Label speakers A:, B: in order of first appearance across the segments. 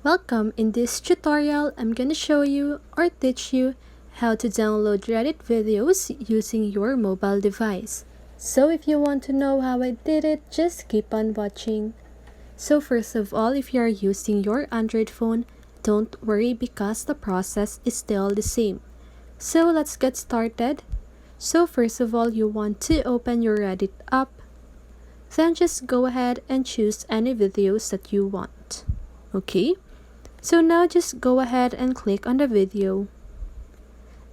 A: Welcome. In this tutorial, I'm gonna show you or teach you how to download Reddit videos using your mobile device. So if you want to know how I did it, just keep on watching. So first of all, if you are using your Android phone, don't worry because the process is still the same. So let's get started. So first of all, you want to open your Reddit app. Then just go ahead and choose any videos that you want. Okay? So now just go ahead and click on the video.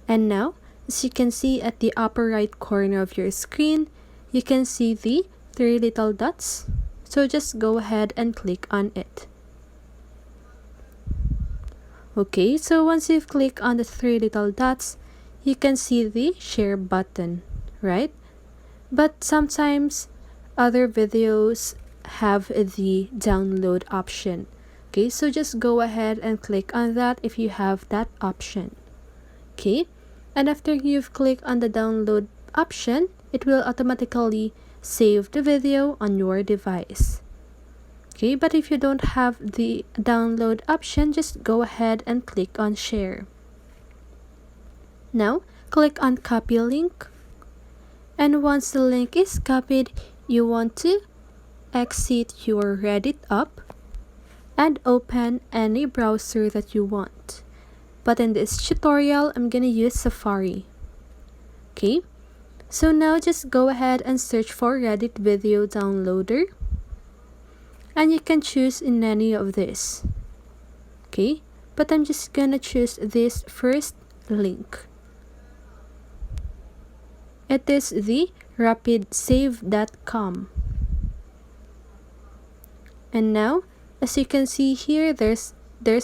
A: And now, as you can see at the upper right corner of your screen, you can see the three little dots. So just go ahead and click on it. Okay, so once you've clicked on the three little dots, you can see the share button, right? But sometimes other videos have the download option. Okay, so just go ahead and click on that if you have that option. Okay, and after you've clicked on the download option, it will automatically save the video on your device. Okay, but if you don't have the download option, just go ahead and click on share. Now, click on copy link. And once the link is copied, you want to exit your Reddit app and open any browser that you want. But in this tutorial, I'm gonna use Safari. Okay, so now just go ahead and search for Reddit video downloader. And you can choose in any of this. Okay, but I'm just gonna choose this first link. It is the rapidsave.com. And now, as you can see here, there's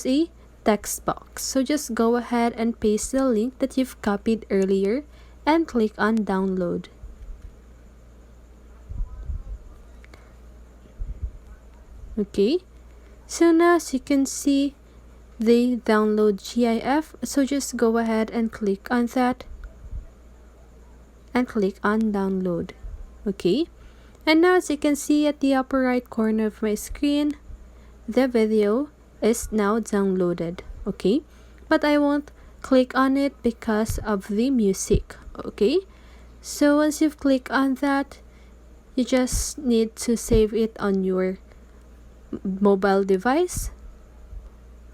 A: a text box. So just go ahead and paste the link that you've copied earlier and click on download. Okay, so now as you can see the download GIF, so just go ahead and click on that and click on download. Okay, and now as you can see at the upper right corner of my screen, the video is now downloaded. Okay, but I won't click on it because of the music. Okay, so once you've clicked on that, you just need to save it on your mobile device.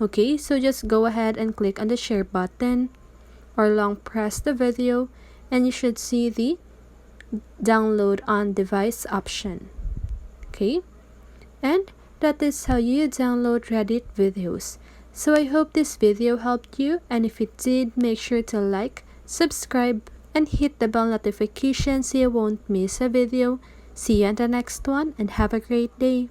A: Okay, so just go ahead and click on the share button or long press the video and you should see the download on device option. Okay, and that is how you download Reddit videos. So I hope this video helped you, and if it did, make sure to like, subscribe, and hit the bell notification so you won't miss a video. See you on the next one and have a great day.